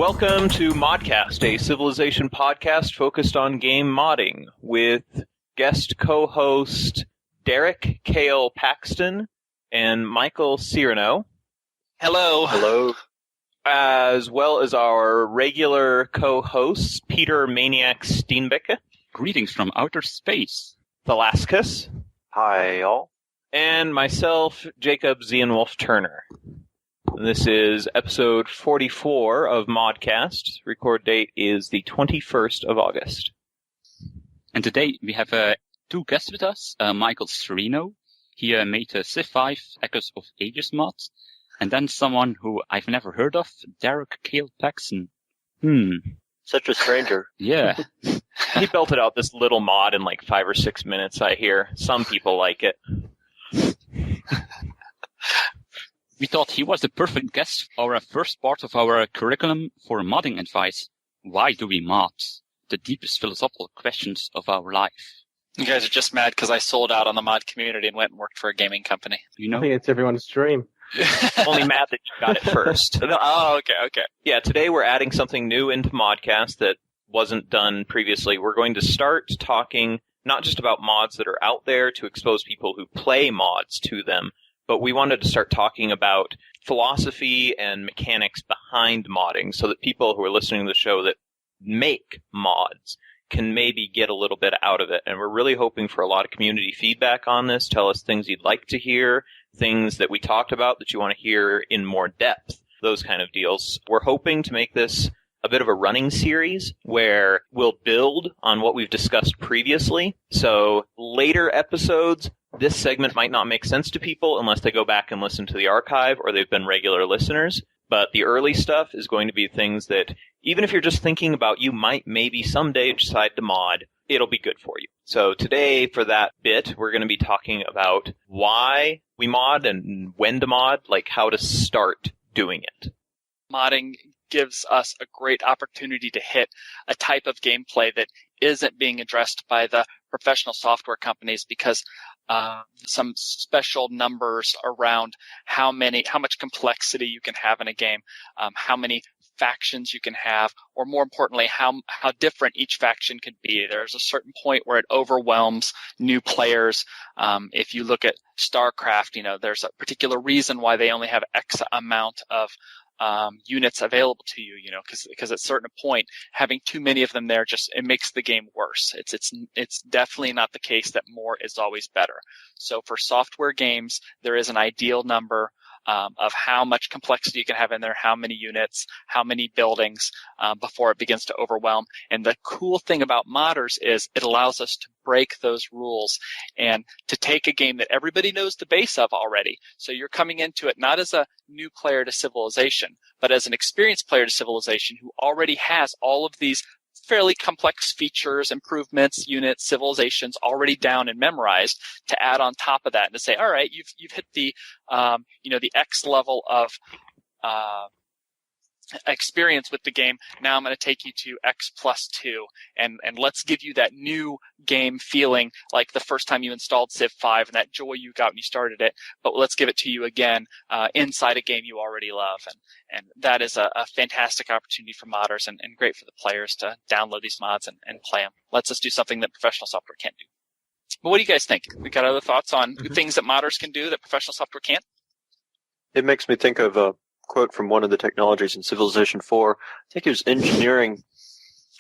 Welcome to ModCast, a Civilization podcast focused on game modding, with guest co-host Derek Kael Paxton and Michael Cyrinno. Hello. Hello. As well as our regular co-hosts, Peter Maniac Steenbeke. Greetings from outer space. Thalassicus. Hi, y'all. And myself, Jacob xeinwolf Turner. This is episode 44 of ModCast. Record date is the 21st of August. And today we have two guests with us. Michael Cyrinno. He made a Civ 5 Echoes of Ages mod. And then someone who I've never heard of, Derek Kael Paxton. Such a stranger. Yeah. He belted out this little mod in like 5 or 6 minutes, I hear. Some people like it. We thought he was the perfect guest for our first part of our curriculum for modding advice. Why do we mod? The deepest philosophical questions of our life. You guys are just mad because I sold out on the mod community and went and worked for a gaming company. You know? I think it's everyone's dream. Only mad that you got it first. Oh, okay. Yeah, today we're adding something new into ModCast that wasn't done previously. We're going to start talking not just about mods that are out there to expose people who play mods to them, but we wanted to start talking about philosophy and mechanics behind modding so that people who are listening to the show that make mods can maybe get a little bit out of it. And we're really hoping for a lot of community feedback on this. Tell us things you'd like to hear, things that we talked about that you want to hear in more depth, those kind of deals. We're hoping to make this a bit of a running series where we'll build on what we've discussed previously. So later episodes, this segment might not make sense to people unless they go back and listen to the archive or they've been regular listeners. But the early stuff is going to be things that, even if you're just thinking about you might maybe someday decide to mod, it'll be good for you. So today, for that bit, we're going to be talking about why we mod and when to mod, like how to start doing it. Modding gives us a great opportunity to hit a type of gameplay that isn't being addressed by the professional software companies because some special numbers around how much complexity you can have in a game, how many factions you can have, or more importantly, how different each faction can be. There's a certain point where it overwhelms new players. If you look at StarCraft, there's a particular reason why they only have X amount of units available to you, because at a certain point, having too many of them there it makes the game worse. It's definitely not the case that more is always better. So for software games, there is an ideal number of how much complexity you can have in there, how many units, how many buildings, before it begins to overwhelm. And the cool thing about modders is it allows us to break those rules and to take a game that everybody knows the base of already. So you're coming into it not as a new player to Civilization, but as an experienced player to Civilization who already has all of these fairly complex features, improvements, units, civilizations already down and memorized to add on top of that and to say, all right, you've hit the the X level of experience with the game. Now I'm going to take you to X plus 2 and let's give you that new game feeling like the first time you installed Civ 5 and that joy you got when you started it, but let's give it to you again inside a game you already love. And that is a fantastic opportunity for modders and great for the players to download these mods and play them. Lets us do something that professional software can't do. But what do you guys think? We got other thoughts on things that modders can do that professional software can't? It makes me think of a quote from one of the technologies in Civilization 4. I think it was engineering.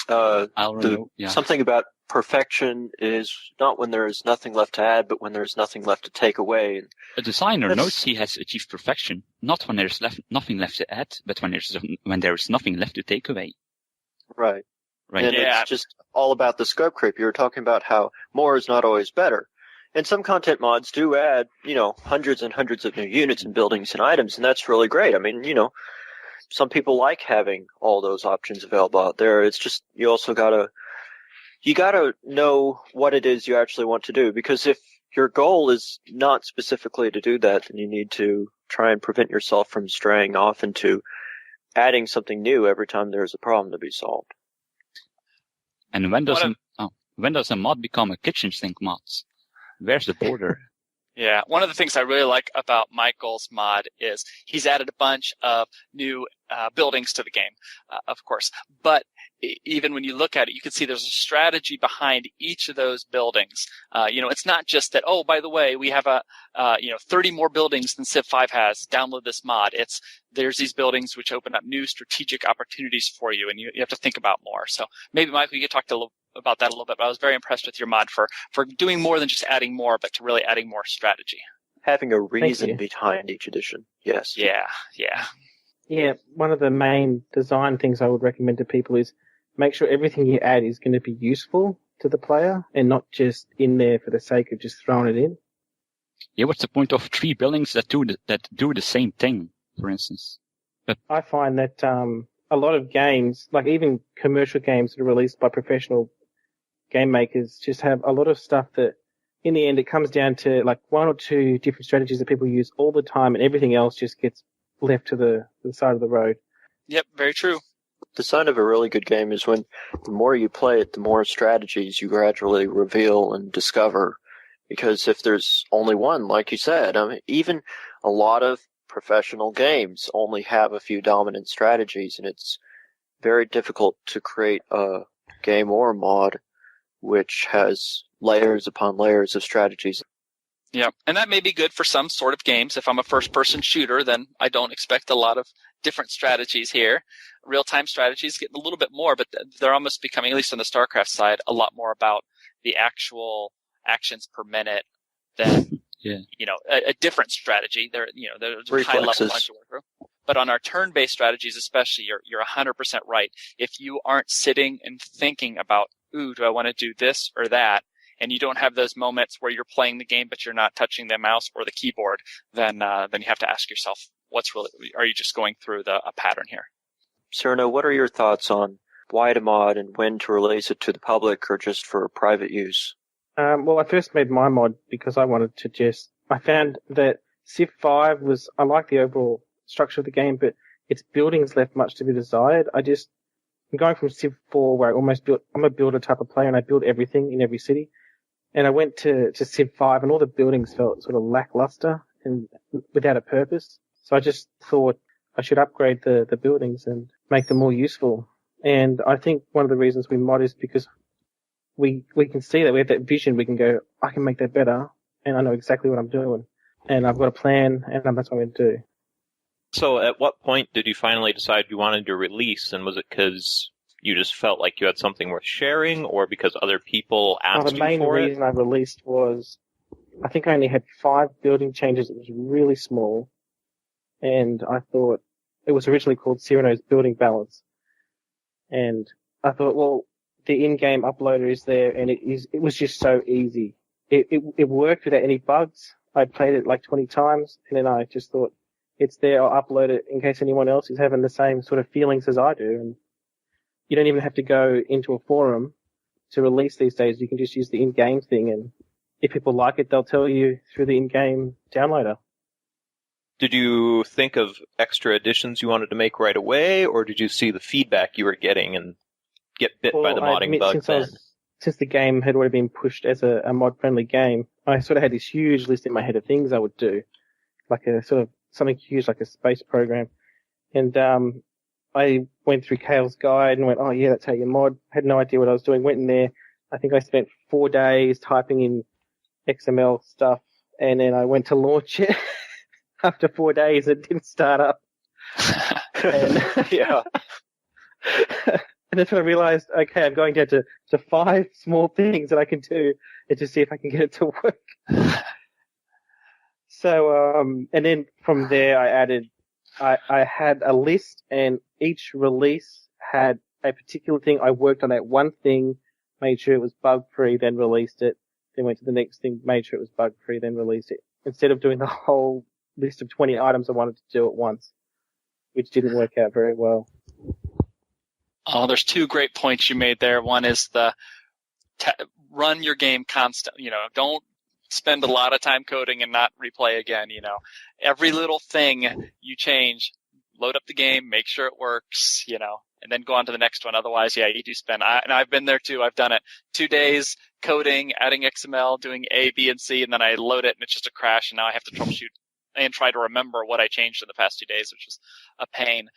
Something about perfection is not when there is nothing left to add, but when there is nothing left to take away. A designer knows he has achieved perfection, not when there's nothing left to add, but when there's nothing left to take away. Right. Right. And it's just all about the scope creep. You were talking about how more is not always better. And some content mods do add, hundreds and hundreds of new units and buildings and items, and that's really great. I mean, some people like having all those options available out there. It's just, you also gotta know what it is you actually want to do, because if your goal is not specifically to do that, then you need to try and prevent yourself from straying off into adding something new every time there's a problem to be solved. And when does a mod become a kitchen sink mod? Where's the border? Yeah, one of the things I really like about Michael's mod is he's added a bunch of new buildings to the game, of course. But even when you look at it, you can see there's a strategy behind each of those buildings. It's not just that, oh, by the way, we have 30 more buildings than Civ 5 has. Download this mod. There's these buildings which open up new strategic opportunities for you, and you have to think about more. So maybe, Michael, you could talk about that a little bit, but I was very impressed with your mod for doing more than just adding more, but to really adding more strategy. Having a reason behind each edition, yes. Yeah. Yeah, one of the main design things I would recommend to people is make sure everything you add is going to be useful to the player and not just in there for the sake of just throwing it in. Yeah, what's the point of 3 buildings that do the same thing, for instance? I find that a lot of games, like even commercial games that are released by professional game makers, just have a lot of stuff that in the end it comes down to like 1 or 2 different strategies that people use all the time, and everything else just gets left to the side of the road. Yep, very true. The sign of a really good game is when the more you play it, the more strategies you gradually reveal and discover. Because if there's only one, like you said, I mean, even a lot of professional games only have a few dominant strategies, and it's very difficult to create a game or mod which has layers upon layers of strategies. Yeah, and that may be good for some sort of games. If I'm a first-person shooter, then I don't expect a lot of different strategies here. Real-time strategies get a little bit more, but they're almost becoming, at least on the StarCraft side, a lot more about the actual actions per minute than a different strategy. There's a high level bunch to work through. But on our turn-based strategies, especially, you're 100% right. If you aren't sitting and thinking about, do I want to do this or that, and you don't have those moments where you're playing the game but you're not touching the mouse or the keyboard, then you have to ask yourself, are you just going through a pattern here? Cyrinno, what are your thoughts on why to mod and when to release it to the public or just for private use? Well, I first made my mod because I wanted to I found that Civ 5 I like the overall structure of the game, but its buildings left much to be desired. I'm going from Civ 4 where I'm a builder type of player and I build everything in every city. And I went to Civ 5 and all the buildings felt sort of lackluster and without a purpose. So I just thought I should upgrade the buildings and make them more useful. And I think one of the reasons we mod is because we can see that we have that vision. We can go, I can make that better, and I know exactly what I'm doing. And I've got a plan, and that's what I'm going to do. So at what point did you finally decide you wanted to release, and was it because you just felt like you had something worth sharing, or because other people asked you for it? The main reason I released was I think I only had 5 building changes. It was really small, and I thought it was originally called Cyrinno's Building Balance. And I thought, well, the in-game uploader is there, and it was just so easy. It worked without any bugs. I played it like 20 times, and then I just thought, it's there, I'll upload it in case anyone else is having the same sort of feelings as I do. And you don't even have to go into a forum to release these days. You can just use the in-game thing, and if people like it, they'll tell you through the in-game downloader. Did you think of extra additions you wanted to make right away, or did you see the feedback you were getting and get bit by the modding bug then? Since the game had already been pushed as a mod-friendly game, I sort of had this huge list in my head of things I would do, like a sort of something huge like a space program. And I went through Kael's guide and went, oh yeah, that's how you mod. Had no idea what I was doing. Went in there. I think I spent 4 days typing in XML stuff, and then I went to launch it. After 4 days, it didn't start up. Yeah. And that's when I realized, okay, I'm going down to 5 small things that I can do and to see if I can get it to work. So, and then from there I had a list, and each release had a particular thing. I worked on that one thing, made sure it was bug-free, then released it. Then went to the next thing, made sure it was bug-free, then released it. Instead of doing the whole list of 20 items I wanted to do at once, which didn't work out very well. Oh, there's 2 great points you made there. One is run your game constant. Don't spend a lot of time coding and not replay again. Every little thing you change, load up the game, make sure it works, and then go on to the next one. Otherwise, yeah, you do spend. And I've been there too. I've done it 2 days coding, adding XML, doing A, B, and C, and then I load it and it's just a crash, and now I have to troubleshoot and try to remember what I changed in the past 2 days, which is a pain.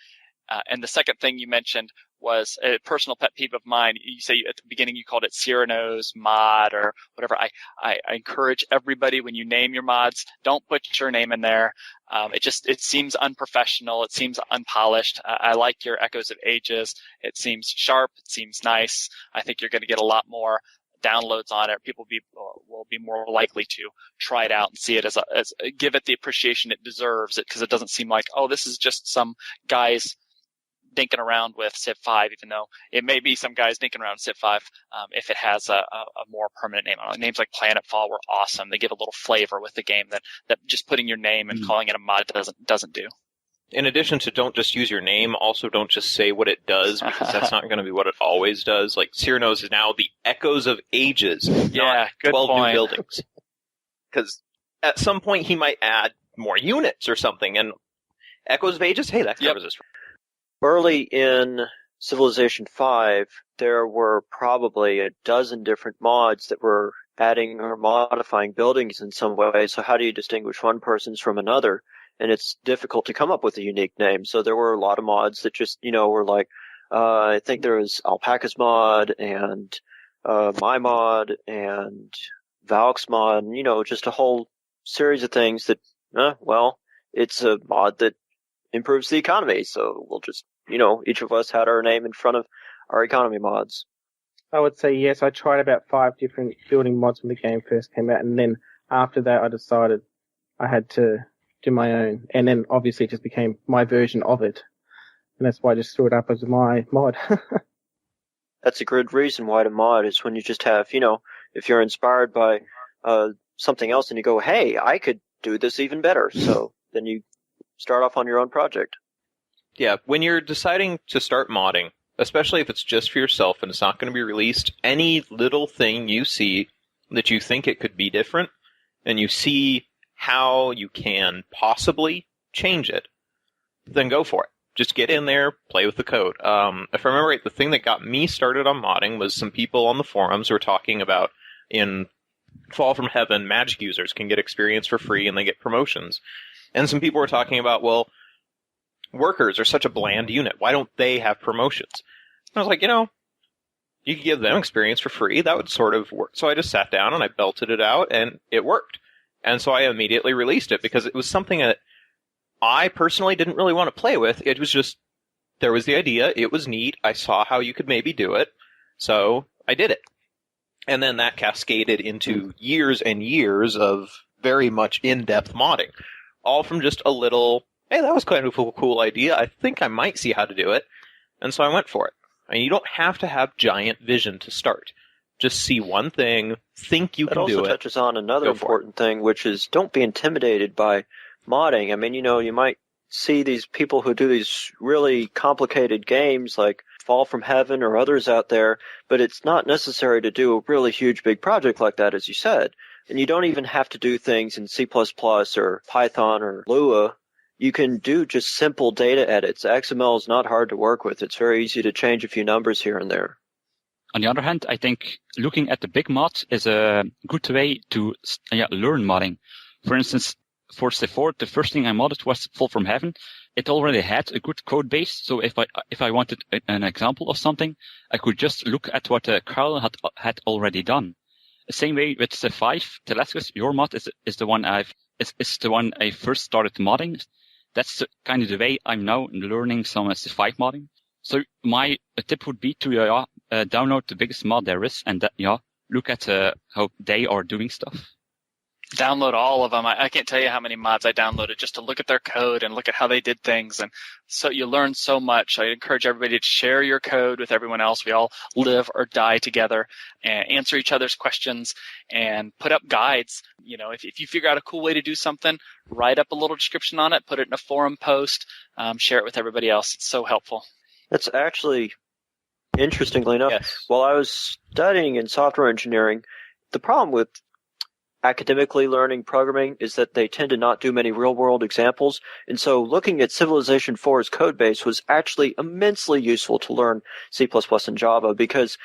And the second thing you mentioned was a personal pet peeve of mine. You say at the beginning you called it Cyrinno's mod or whatever. I encourage everybody, when you name your mods, don't put your name in there. It seems unprofessional. It seems unpolished. I like your Echoes of Ages. It seems sharp. It seems nice. I think you're going to get a lot more downloads on it. People will be more likely to try it out and see it as give it the appreciation it deserves, because it doesn't seem like, oh, this is just some guys dinking around with Civ 5, even though it may be some guys dinking around Civ 5 if it has a more permanent name on it. Names like Planetfall were awesome. They give a little flavor with the game that just putting your name and calling it a mod doesn't do. In addition to don't just use your name, also don't just say what it does, because that's not going to be what it always does. Like, Cyrinno's is now the Echoes of Ages, not good 12 point. new buildings. Because at some point he might add more units or something, and Echoes of Ages, hey, that covers us. Early in Civilization 5, there were probably a dozen different mods that were adding or modifying buildings in some way. So how do you distinguish one person's from another? And it's difficult to come up with a unique name. So there were a lot of mods that just, were like, I think there was Alpaca's mod and my mod and Valk's mod, and, just a whole series of things that, it's a mod that improves the economy. So we'll just, each of us had our name in front of our economy mods. I would say yes. I tried about 5 different building mods when the game first came out, and then after that I decided I had to do my own, and then obviously it just became my version of it, and that's why I just threw it up as my mod. That's a good reason why to mod, is when you just have, if you're inspired by something else and you go, hey, I could do this even better, so then you start off on your own project. Yeah, when you're deciding to start modding, especially if it's just for yourself and it's not going to be released, any little thing you see that you think it could be different, and you see how you can possibly change it, then go for it. Just get in there, play with the code. If I remember right, the thing that got me started on modding was some people on the forums were talking about in Fall from Heaven, magic users can get experience for free and they get promotions. And some people were talking about, well, workers are such a bland unit. Why don't they have promotions? And I was like, you could give them experience for free. That would sort of work. So I just sat down and I belted it out, and it worked. And so I immediately released it because it was something that I personally didn't really want to play with. It was just, there was the idea. It was neat. I saw how you could maybe do it. So I did it. And then that cascaded into years and years of very much in-depth modding. All from just a little, hey, that was kind of a cool idea. I think I might see how to do it. And so I went for it. I mean, you don't have to have giant vision to start. Just see one thing, think you can do it. It also touches on another important thing, which is don't be intimidated by modding. I mean, you might see these people who do these really complicated games like Fall from Heaven or others out there, but it's not necessary to do a really huge, big project like that, as you said. And you don't even have to do things in C++ or Python or Lua. You can do just simple data edits. XML is not hard to work with. It's very easy to change a few numbers here and there. On the other hand, I think looking at the big mods is a good way to learn modding. For instance, for Civ 4, the first thing I modded was Fall from Heaven. It already had a good code base, so if I wanted an example of something, I could just look at what Kael had already done. The same way with Civ 5, Thalassicus, your mod is the one I first started modding. That's kind of the way I'm now learning some Civ 5 modding. So my tip would be to download the biggest mod there is, and look at how they are doing stuff. Download all of them. I can't tell you how many mods I downloaded just to look at their code and look at how they did things. And so you learn so much. I encourage everybody to share your code with everyone else. We all live or die together, and answer each other's questions and put up guides. If you figure out a cool way to do something, write up a little description on it, put it in a forum post, share it with everybody else. It's so helpful. That's actually, interestingly enough, Yes. While I was studying in software engineering, the problem with academically learning programming is that they tend to not do many real-world examples, and so looking at Civilization 4's code base was actually immensely useful to learn C++ and Java, because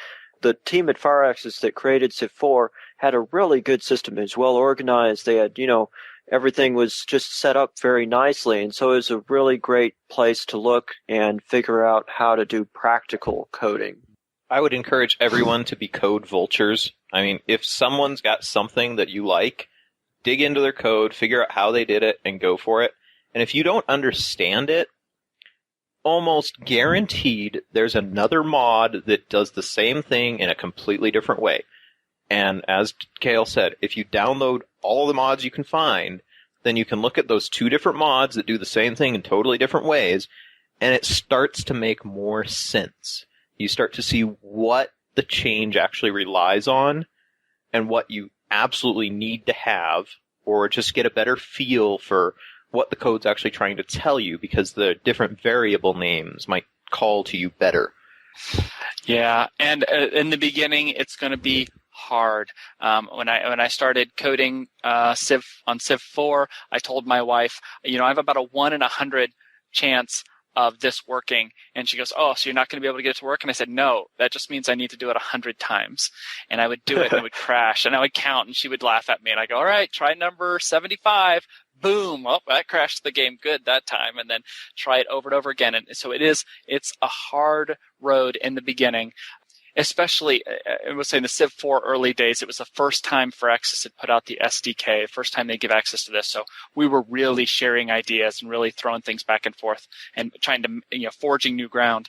the team at FireAxis that created Civ 4 had a really good system. It was well organized. They had, everything was just set up very nicely, and so it was a really great place to look and figure out how to do practical coding. I would encourage everyone to be code vultures. I mean, if someone's got something that you like, dig into their code, figure out how they did it, and go for it. And if you don't understand it, almost guaranteed there's another mod that does the same thing in a completely different way. And as Kael said, if you download all the mods you can find, then you can look at those two different mods that do the same thing in totally different ways, and it starts to make more sense. You start to see what the change actually relies on and what you absolutely need to have, or just get a better feel for what the code's actually trying to tell you, because the different variable names might call to you better. Yeah, and in the beginning, it's going to be hard. When I started coding Civ 4, I told my wife, I have about a 1 in 100 chance of this working, and she goes, "Oh, so you're not going to be able to get it to work?" And I said, "No, that just means I need to do it 100 times." And I would do it, and it would crash, and I would count, and she would laugh at me, and I go, "All right, try number 75." Boom! Well, that crashed the game good that time, and then try it over and over again. And so it's a hard road in the beginning. Especially, I would say in the Civ 4 early days, it was the first time FireAxis had put out the SDK, the first time they give access to this. So we were really sharing ideas and really throwing things back and forth and trying to, forging new ground.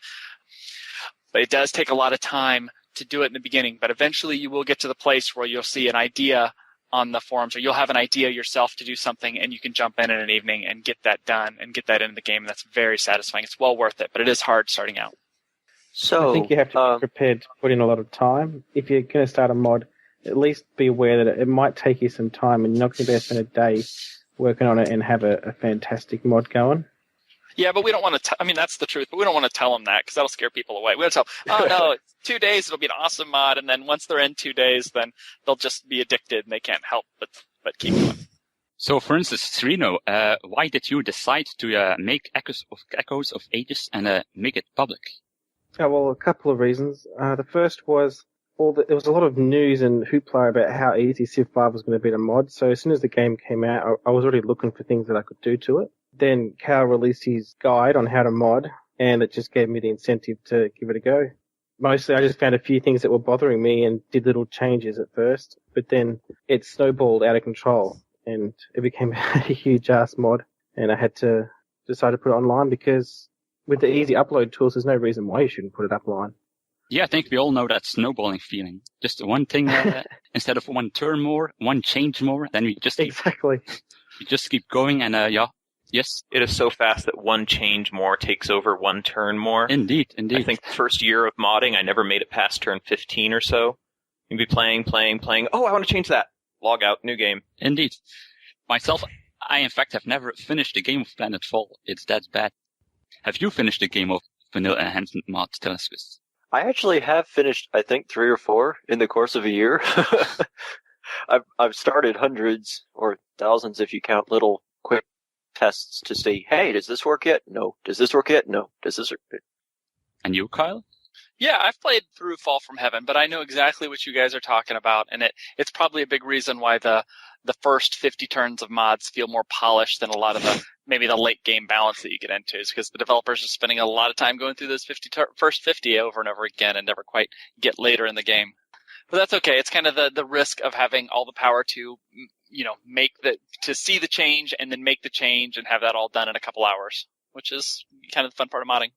But it does take a lot of time to do it in the beginning. But eventually you will get to the place where you'll see an idea on the forums, or you'll have an idea yourself to do something, and you can jump in an evening and get that done and get that into the game. And that's very satisfying. It's well worth it, but it is hard starting out. So I think you have to be prepared to put in a lot of time. If you're going to start a mod, at least be aware that it might take you some time, and you're not going to be able to spend a day working on it and have a fantastic mod going. Yeah, but we don't want to that's the truth, but we don't want to tell them that, because that'll scare people away. We want to tell them, "Oh, no, 2 days, it'll be an awesome mod," and then once they're in 2 days, then they'll just be addicted, and they can't help but keep going. So, for instance, Cyrinno, why did you decide to make Echoes of Ages and make it public? Oh, well, a couple of reasons. The first was there was a lot of news and hoopla about how easy Civ 5 was going to be to mod. So as soon as the game came out, I was already looking for things that I could do to it. Then Kael released his guide on how to mod, and it just gave me the incentive to give it a go. Mostly, I just found a few things that were bothering me and did little changes at first, but then it snowballed out of control, and it became a huge-ass mod, and I had to decide to put it online, because with the easy upload tools, there's no reason why you shouldn't put it up online. Yeah, I think we all know that snowballing feeling. Just one thing, instead of one turn more, one change more, then we just keep going, and yes. It is so fast that one change more takes over one turn more. Indeed. I think the first year of modding, I never made it past turn 15 or so. You'd be playing. Oh, I want to change that. Log out, new game. Indeed. Myself, I in fact have never finished a game of Planetfall. It's that bad. Have you finished a game of Vanilla Enhancement mods, Thalassicus? I actually have finished, I think, 3 or 4 in the course of a year. I've started hundreds or thousands if you count little quick tests to see, hey, does this work yet? No. Does this work yet? No. Does this work yet? And you, Kael? Yeah, I've played through Fall from Heaven, but I know exactly what you guys are talking about, and it's probably a big reason why the first 50 turns of mods feel more polished than a lot of maybe the late game balance that you get into, is because the developers are spending a lot of time going through those first 50 over and over again and never quite get later in the game. But that's okay. It's kind of the risk of having all the power to, to see the change and then make the change and have that all done in a couple hours, which is kind of the fun part of modding.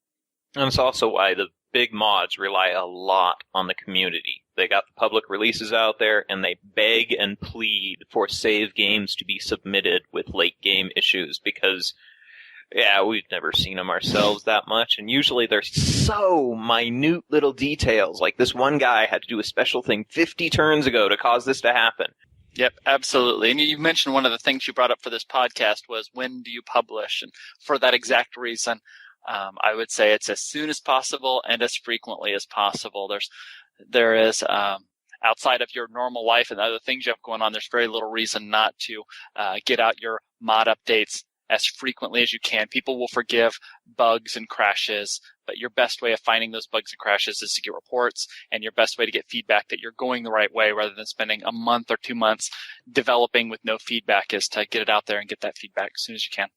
And it's also why the big mods rely a lot on the community. They got the public releases out there, and they beg and plead for save games to be submitted with late game issues, because, we've never seen them ourselves that much, and usually they're so minute little details, like this one guy had to do a special thing 50 turns ago to cause this to happen. Yep, absolutely. And you mentioned one of the things you brought up for this podcast was, when do you publish? And for that exact reason, I would say it's as soon as possible and as frequently as possible. There is outside of your normal life and other things you have going on, there's very little reason not to get out your mod updates as frequently as you can. People will forgive bugs and crashes, but your best way of finding those bugs and crashes is to get reports, and your best way to get feedback that you're going the right way rather than spending a month or 2 months developing with no feedback is to get it out there and get that feedback as soon as you can.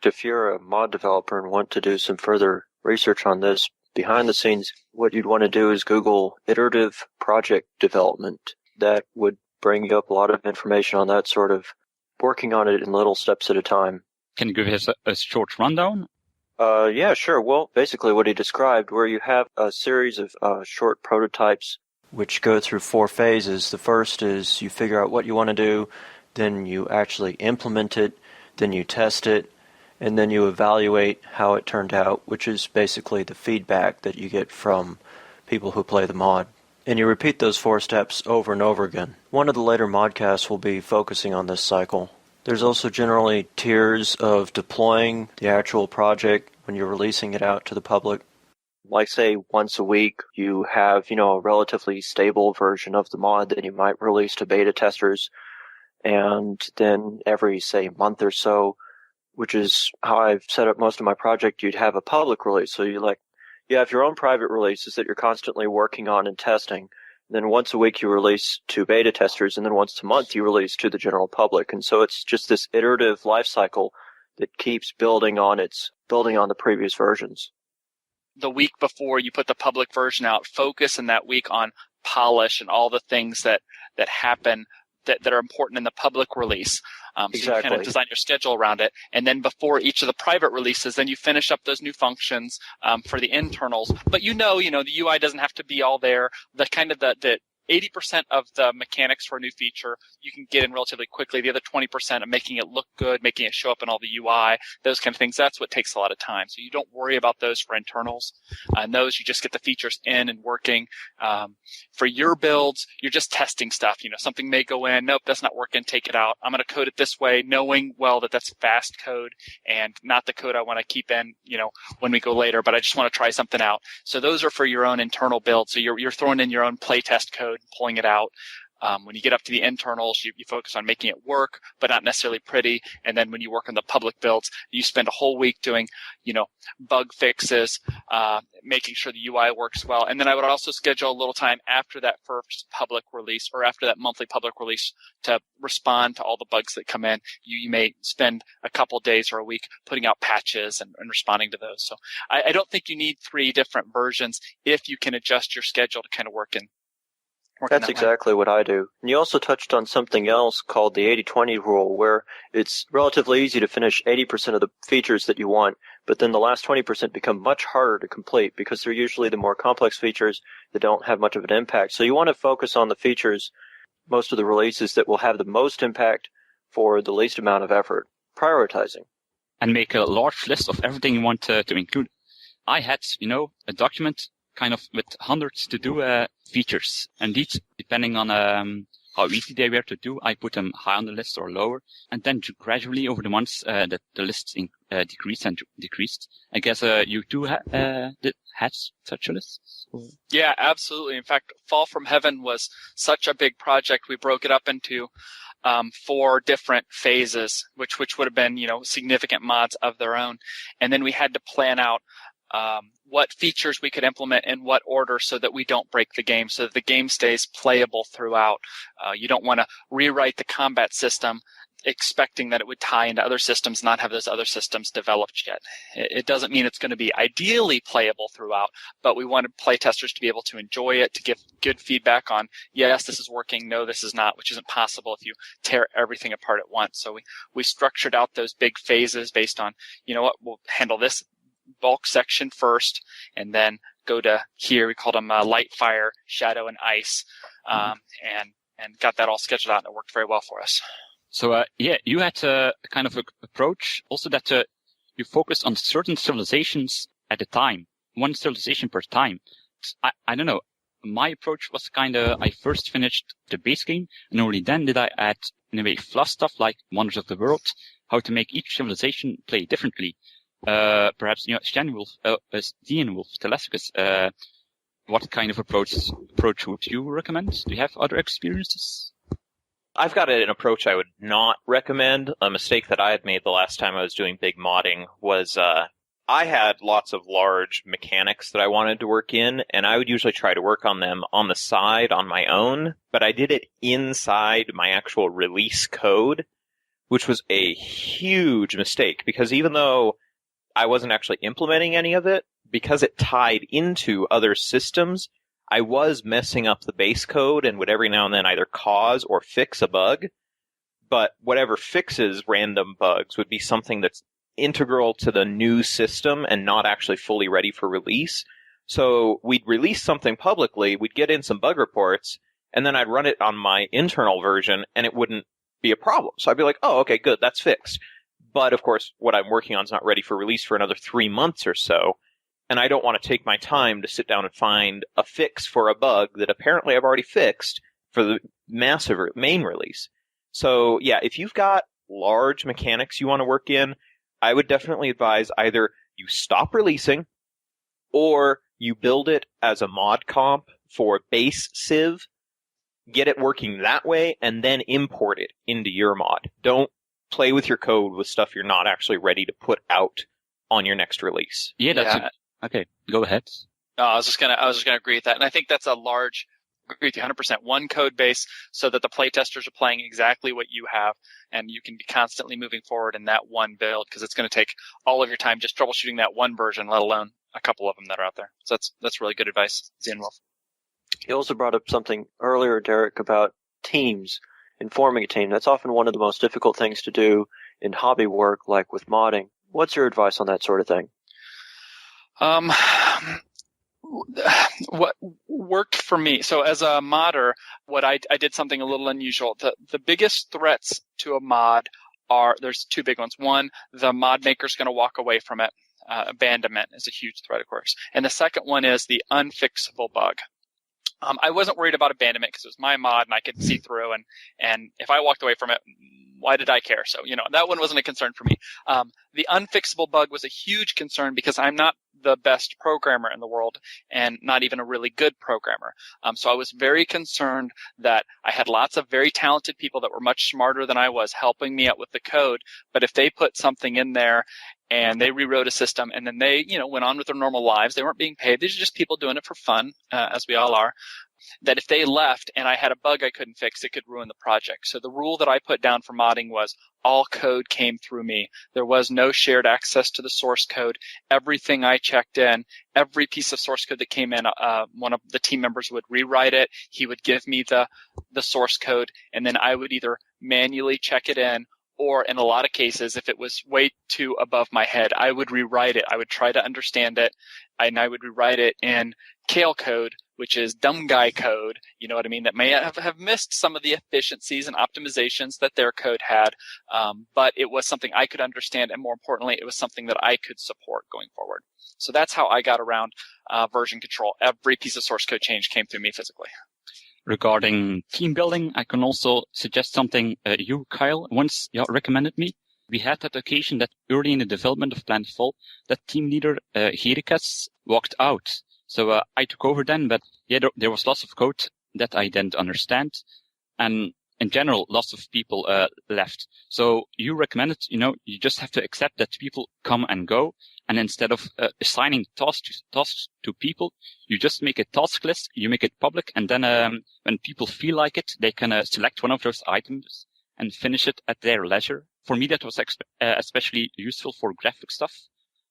If you're a mod developer and want to do some further research on this, behind the scenes, what you'd want to do is Google iterative project development. That would bring you up a lot of information on that sort of working on it in little steps at a time. Can you give us a short rundown? Yeah, sure. Well, basically what he described, where you have a series of short prototypes which go through 4 phases. The first is you figure out what you want to do, then you actually implement it, then you test it, and then you evaluate how it turned out, which is basically the feedback that you get from people who play the mod. And you repeat those 4 steps over and over again. One of the later modcasts will be focusing on this cycle. There's also generally tiers of deploying the actual project when you're releasing it out to the public. Like, say, once a week, you have, a relatively stable version of the mod that you might release to beta testers. And then every, say, month or so, which is how I've set up most of my project, you'd have a public release. So you have your own private releases that you're constantly working on and testing. Then once a week you release to beta testers, and then once a month you release to the general public. And so it's just this iterative life cycle that keeps building on the previous versions. The week before you put the public version out, focus in that week on polish and all the things that happen that are important in the public release. Exactly. So you kind of design your schedule around it. And then before each of the private releases, then you finish up those new functions for the internals. But the UI doesn't have to be all there. The 80% of the mechanics for a new feature you can get in relatively quickly. The other 20% of making it look good, making it show up in all the UI, those kind of things, that's what takes a lot of time. So you don't worry about those for internals. And those, you just get the features in and working. For your builds, you're just testing stuff. Something may go in, nope, that's not working, take it out. I'm going to code it this way, knowing well that that's fast code and not the code I want to keep in, when we go later, but I just want to try something out. So those are for your own internal build. So you're throwing in your own playtest code, pulling it out. When you get up to the internals, you focus on making it work, but not necessarily pretty. And then when you work on the public builds, you spend a whole week doing, bug fixes, making sure the UI works well. And then I would also schedule a little time after that first public release or after that monthly public release to respond to all the bugs that come in. You may spend a couple days or a week putting out patches and responding to those. So I don't think you need 3 different versions if you can adjust your schedule to kind of work in. That's exactly what I do. And you also touched on something else called the 80-20 rule, where it's relatively easy to finish 80% of the features that you want, but then the last 20% become much harder to complete because they're usually the more complex features that don't have much of an impact. So you want to focus on the features, most of the releases that will have the most impact for the least amount of effort, prioritizing. And make a large list of everything you want to include. I had, a document kind of with hundreds to do features. And these, depending on how easy they were to do, I put them high on the list or lower. And then gradually over the months, that the lists decreased and decreased. I guess you too had such a list? Yeah, absolutely. In fact, Fall from Heaven was such a big project. We broke it up into 4 different phases, which would have been, significant mods of their own. And then we had to plan out what features we could implement in what order so that we don't break the game, so that the game stays playable throughout. You don't want to rewrite the combat system expecting that it would tie into other systems, not have those other systems developed yet. It doesn't mean it's going to be ideally playable throughout, but we wanted playtesters to be able to enjoy it, to give good feedback on, yes, this is working, no, this is not, which isn't possible if you tear everything apart at once. So we structured out those big phases based on, we'll handle this bulk section first, and then go to here. We called them light, fire, shadow, and ice, and got that all scheduled out, and it worked very well for us. So you had a kind of approach also that you focused on certain civilizations at a time, one civilization per time. I don't know. My approach was I first finished the base game, and only then did I add, in a way, fluff stuff like Wonders of the World, how to make each civilization play differently. Perhaps, xeinwolf, Thalassicus, what kind of approach would you recommend? Do you have other experiences? I've got an approach I would not recommend. A mistake that I had made the last time I was doing big modding was I had lots of large mechanics that I wanted to work in, and I would usually try to work on them on the side on my own, but I did it inside my actual release code, which was a huge mistake, because even though I wasn't actually implementing any of it, because it tied into other systems, I was messing up the base code and would every now and then either cause or fix a bug, but whatever fixes random bugs would be something that's integral to the new system and not actually fully ready for release. So we'd release something publicly, we'd get in some bug reports, and then I'd run it on my internal version and it wouldn't be a problem. So I'd be like, oh, okay, good, that's fixed. But of course, what I'm working on is not ready for release for another 3 months or so. And I don't want to take my time to sit down and find a fix for a bug that apparently I've already fixed for the massive main release. So yeah, if you've got large mechanics you want to work in, I would definitely advise either you stop releasing or you build it as a mod comp for base Civ, get it working that way, and then import it into your mod. Don't play with your code with stuff you're not actually ready to put out on your next release. Yeah, that's okay. Go ahead. I was just gonna agree with that, and I think that's a large. Agree with you 100%. One code base so that the playtesters are playing exactly what you have, and you can be constantly moving forward in that one build, because it's going to take all of your time just troubleshooting that one version, let alone a couple of them that are out there. So that's really good advice, xeinwolf. You also brought up something earlier, Derek, about teams and forming a team. That's often one of the most difficult things to do in hobby work, like with modding. What's your advice on that sort of thing? What worked for me, so as a modder, I did something a little unusual. The biggest threats to a mod there's two big ones. One, the mod maker's going to walk away from it. Abandonment is a huge threat, of course. And the second one is the unfixable bug. I wasn't worried about abandonment because it was my mod and I could see through, and if I walked away from it, why did I care? So, that one wasn't a concern for me. The unfixable bug was a huge concern because I'm not the best programmer in the world and not even a really good programmer. So I was very concerned that I had lots of very talented people that were much smarter than I was helping me out with the code. But if they put something in there and they rewrote a system and then they, went on with their normal lives, they weren't being paid. These are just people doing it for fun, as we all are. That if they left and I had a bug I couldn't fix, it could ruin the project. So the rule that I put down for modding was all code came through me. There was no shared access to the source code. Everything I checked in, every piece of source code that came in, one of the team members would rewrite it. He would give me the source code, and then I would either manually check it in, or in a lot of cases, if it was way too above my head, I would rewrite it. I would try to understand it, and I would rewrite it in Kael code, which is dumb guy code, you know what I mean, that may have missed some of the efficiencies and optimizations that their code had, but it was something I could understand, and more importantly, it was something that I could support going forward. So that's how I got around version control. Every piece of source code change came through me physically. Regarding team building, I can also suggest something you, Kael, once recommended me. We had that occasion that early in the development of Planetfall, that team leader, Hericus, walked out. So I took over then, but there was lots of code that I didn't understand. And in general, lots of people left. So you recommended, you just have to accept that people come and go. And instead of assigning tasks to people, you just make a task list, you make it public, and then when people feel like it, they can select one of those items and finish it at their leisure. For me, that was especially useful for graphic stuff.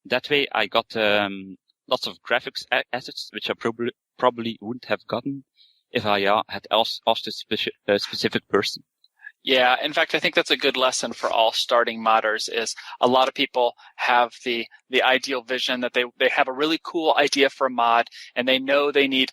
That way, I got lots of graphics assets, which I probably wouldn't have gotten if I had asked a specific person. Yeah, in fact, I think that's a good lesson for all starting modders. Is a lot of people have the ideal vision that they have a really cool idea for a mod, and they know they need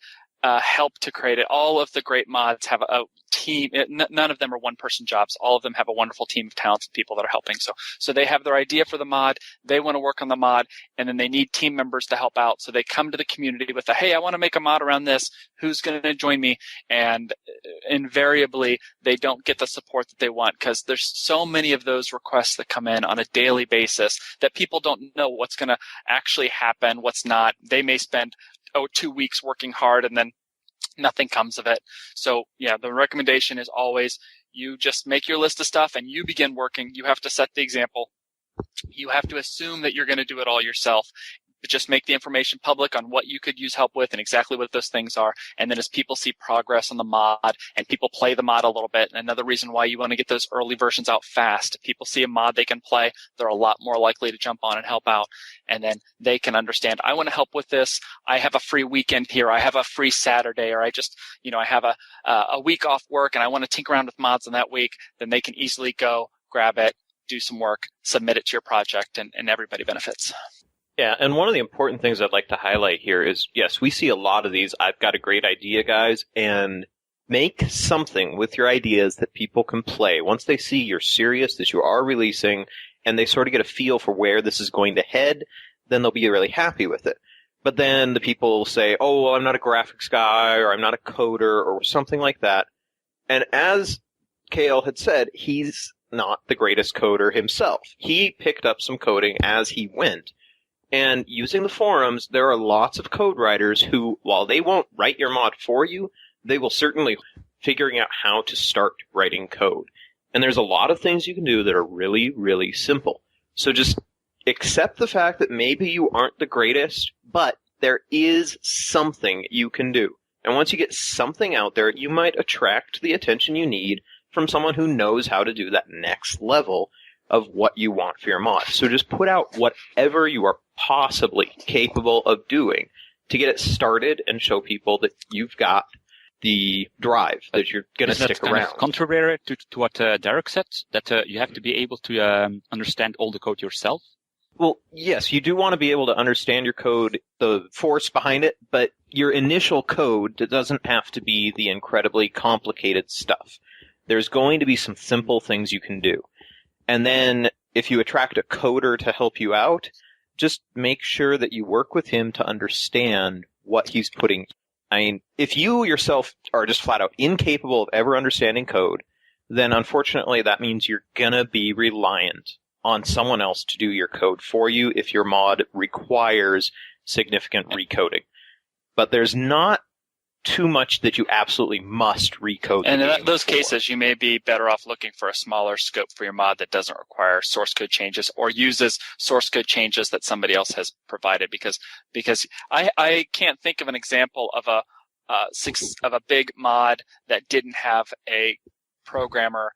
help to create it. All of the great mods have a team. None of them are one-person jobs. All of them have a wonderful team of talented people that are helping. So they have their idea for the mod. They want to work on the mod, and then they need team members to help out. So they come to the community with hey, I want to make a mod around this. Who's going to join me? And invariably, they don't get the support that they want because there's so many of those requests that come in on a daily basis that people don't know what's going to actually happen, what's not. They may spend 2 weeks working hard and then nothing comes of it. So yeah, the recommendation is always you just make your list of stuff and you begin working. You have to set the example. You have to assume that you're going to do it all yourself. Just make the information public on what you could use help with and exactly what those things are. And then as people see progress on the mod and people play the mod a little bit, and another reason why you want to get those early versions out fast. If people see a mod they can play, they're a lot more likely to jump on and help out. And then they can understand, I want to help with this. I have a free weekend here. I have a free Saturday, or I just, I have a week off work and I want to tinker around with mods in that week. Then they can easily go grab it, do some work, submit it to your project, and everybody benefits. Yeah, and one of the important things I'd like to highlight here is, yes, we see a lot of these I've got a great idea guys, and make something with your ideas that people can play. Once they see you're serious, that you are releasing, and they sort of get a feel for where this is going to head, then they'll be really happy with it. But then the people say, oh, well, I'm not a graphics guy, or I'm not a coder, or something like that. And as Kael had said, he's not the greatest coder himself. He picked up some coding as he went. And using the forums, there are lots of code writers who, while they won't write your mod for you, they will certainly figuring out how to start writing code. And there's a lot of things you can do that are really, really simple. So just accept the fact that maybe you aren't the greatest, but there is something you can do. And once you get something out there, you might attract the attention you need from someone who knows how to do that next level of what you want for your mod. So just put out whatever you are possibly capable of doing to get it started and show people that you've got the drive, that you're going to stick around. Kind of contrary to what Derek said, that you have to be able to understand all the code yourself? Well, yes, you do want to be able to understand your code, the force behind it, but your initial code doesn't have to be the incredibly complicated stuff. There's going to be some simple things you can do. And then if you attract a coder to help you out, just make sure that you work with him to understand what he's putting. I mean, if you yourself are just flat out incapable of ever understanding code, then unfortunately that means you're going to be reliant on someone else to do your code for you if your mod requires significant recoding. But there's not too much that you absolutely must recode. And in those cases, you may be better off looking for a smaller scope for your mod that doesn't require source code changes or uses source code changes that somebody else has provided. Because I can't think of an example of a big mod that didn't have a programmer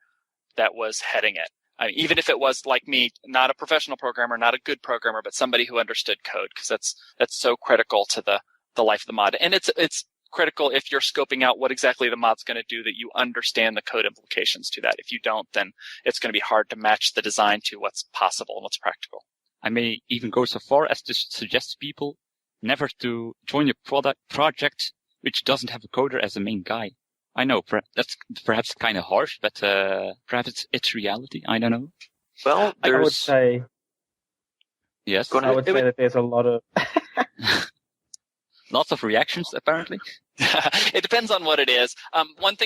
that was heading it. I mean, even if it was like me, not a professional programmer, not a good programmer, but somebody who understood code, because that's so critical to the life of the mod. And it's critical if you're scoping out what exactly the mod's going to do, that you understand the code implications to that. If you don't, then it's going to be hard to match the design to what's possible and what's practical. I may even go so far as to suggest people never to join a project which doesn't have a coder as the main guy. I know that's perhaps kind of harsh, but perhaps it's reality. I don't know. Well, I would say, yes. I would say that there's a lot of lots of reactions, apparently. It depends on what it is. One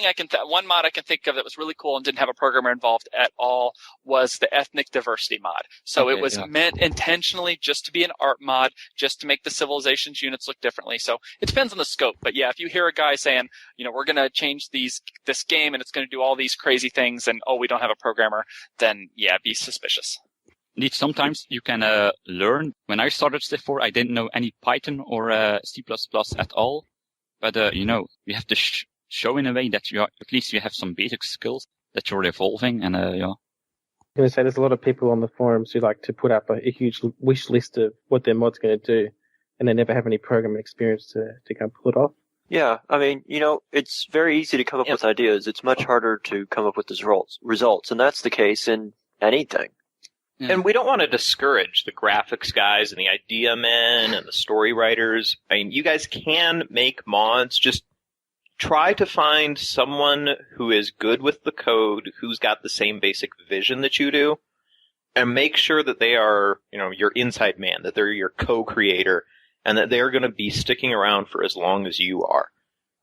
mod I can think of that was really cool and didn't have a programmer involved at all was the ethnic diversity mod. So it was meant intentionally just to be an art mod, just to make the civilizations units look differently. So it depends on the scope. But yeah, if you hear a guy saying, we're going to change this game and it's going to do all these crazy things and, we don't have a programmer, then yeah, be suspicious. Indeed, sometimes you can learn. When I started Civ 4, I didn't know any Python or C++ at all. But, you have to show in a way that at least you have some basic skills, that you're evolving, and, I'm going to say there's a lot of people on the forums who like to put up a huge wish list of what their mod's going to do, and they never have any programming experience to go pull it off. Yeah, I mean, it's very easy to come up with ideas. It's much harder to come up with the results, and that's the case in anything. Yeah. And we don't want to discourage the graphics guys and the idea men and the story writers. I mean, you guys can make mods. Just try to find someone who is good with the code, who's got the same basic vision that you do, and make sure that they are, your inside man, that they're your co-creator, and that they're going to be sticking around for as long as you are.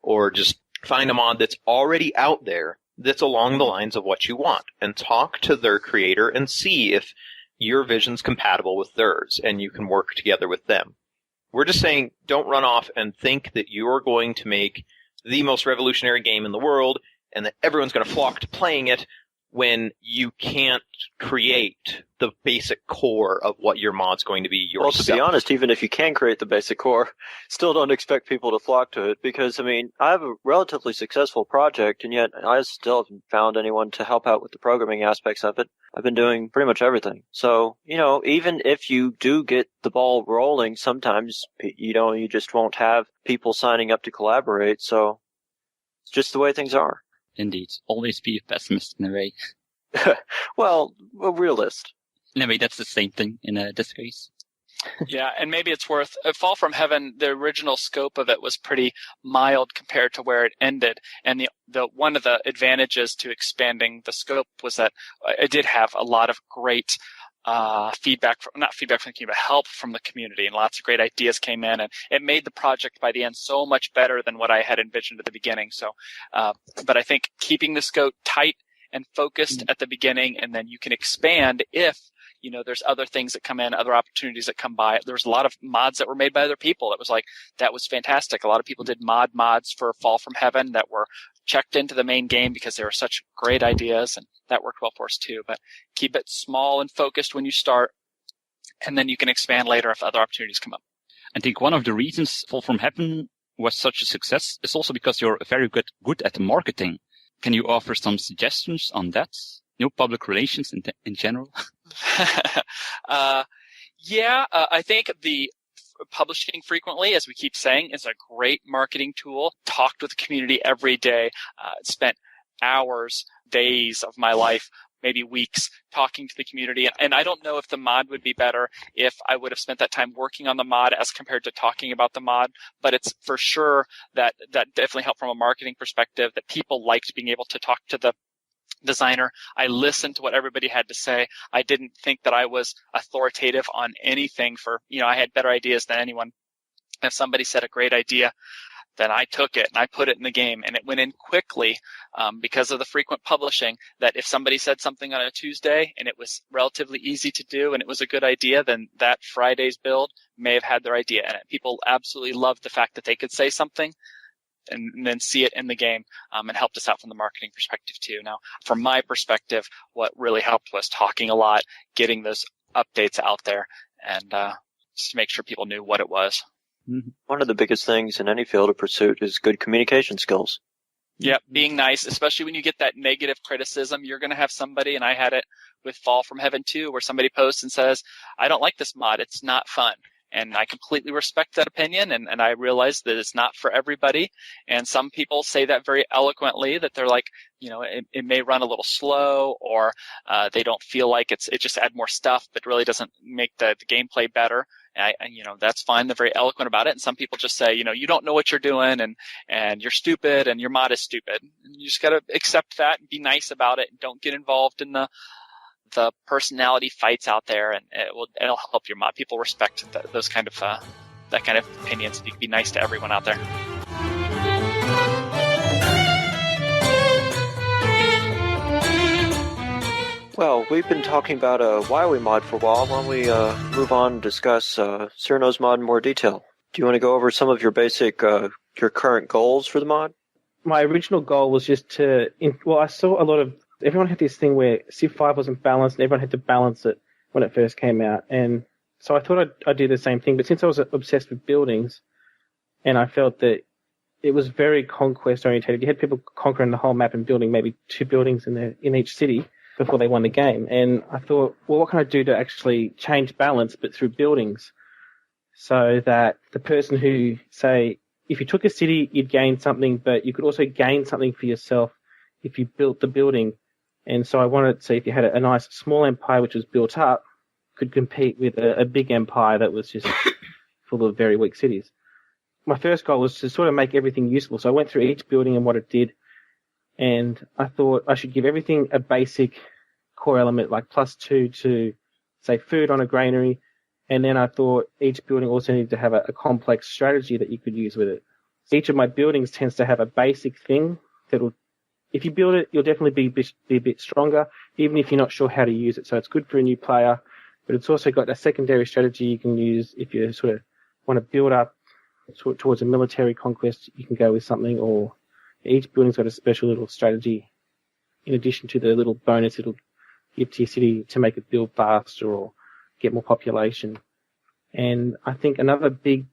Or just find a mod that's already out there that's along the lines of what you want, and talk to their creator and see if your vision's compatible with theirs and you can work together with them. We're just saying don't run off and think that you're going to make the most revolutionary game in the world and that everyone's going to flock to playing it when you can't create the basic core of what your mod's going to be yourself. Well, to be honest, even if you can create the basic core, still don't expect people to flock to it because, I mean, I have a relatively successful project, and yet I still haven't found anyone to help out with the programming aspects of it. I've been doing pretty much everything. So, even if you do get the ball rolling, sometimes, you just won't have people signing up to collaborate. So it's just the way things are. Indeed. Always be a pessimist in a way. Well, a realist. In a way, that's the same thing in this case. Yeah, and maybe it's worth Fall from Heaven. The original scope of it was pretty mild compared to where it ended, and the one of the advantages to expanding the scope was that it did have a lot of great feedback from the community, but help from the community, and lots of great ideas came in, and it made the project by the end so much better than what I had envisioned at the beginning. So, but I think keeping the scope tight and focused at the beginning, and then you can expand if there's other things that come in, other opportunities that come by. There was a lot of mods that were made by other people. That was fantastic. A lot of people did mods for Fall from Heaven that were checked into the main game because they were such great ideas, and that worked well for us too. But keep it small and focused when you start, and then you can expand later if other opportunities come up. I think one of the reasons Fall from Heaven was such a success is also because you're very good at marketing. Can you offer some suggestions on that? Public relations in general? I think the publishing frequently, as we keep saying, is a great marketing tool. Talked with the community every day. Spent hours, days of my life, maybe weeks, talking to the community. And I don't know if the mod would be better if I would have spent that time working on the mod as compared to talking about the mod. But it's for sure that definitely helped from a marketing perspective, that people liked being able to talk to the designer. I listened to what everybody had to say. I didn't think that I was authoritative on anything I had better ideas than anyone. If somebody said a great idea, then I took it and I put it in the game, and it went in quickly because of the frequent publishing, that if somebody said something on a Tuesday and it was relatively easy to do and it was a good idea, then that Friday's build may have had their idea in it. People absolutely loved the fact that they could say something and then see it in the game, and helped us out from the marketing perspective too. Now, from my perspective, what really helped was talking a lot, getting those updates out there, and just to make sure people knew what it was. One of the biggest things in any field of pursuit is good communication skills. Yeah, being nice, especially when you get that negative criticism. You're going to have somebody, and I had it with Fall from Heaven too, where somebody posts and says, I don't like this mod, it's not fun. And I completely respect that opinion, and I realize that it's not for everybody. And some people say that very eloquently, that they're like, it may run a little slow, or they don't feel like it just add more stuff, but really doesn't make the gameplay better. And that's fine. They're very eloquent about it. And some people just say, you don't know what you're doing, and you're stupid, and your mod is stupid. And you just got to accept that and be nice about it, and don't get involved in the personality fights out there, and it'll help your mod. People respect those kind of that kind of opinions. You can be nice to everyone out there. Well, we've been talking about WoW mod for a while. Why don't we move on and discuss Cyrinno's mod in more detail? Do you want to go over some of your basic, your current goals for the mod? My original goal was just I saw a lot of, everyone had this thing where Civ 5 wasn't balanced, and everyone had to balance it when it first came out. And so I thought I'd do the same thing, but since I was obsessed with buildings, and I felt that it was very conquest orientated, you had people conquering the whole map and building maybe 2 buildings in each city before they won the game. And I thought, well, what can I do to actually change balance, but through buildings, so that the person who, say, if you took a city, you'd gain something, but you could also gain something for yourself if you built the building. And so I wanted to see if you had a nice small empire which was built up, could compete with a big empire that was just full of very weak cities. My first goal was to sort of make everything useful. So I went through each building and what it did, and I thought I should give everything a basic core element, like +2 to, say, food on a granary. And then I thought each building also needed to have a complex strategy that you could use with it. So each of my buildings tends to have a basic thing that'll, if you build it, you'll definitely be a bit stronger, even if you're not sure how to use it. So it's good for a new player, but it's also got a secondary strategy you can use if you're sort of want to build up towards a military conquest, you can go with something, or each building's got a special little strategy in addition to the little bonus it'll give to your city to make it build faster or get more population. And I think another big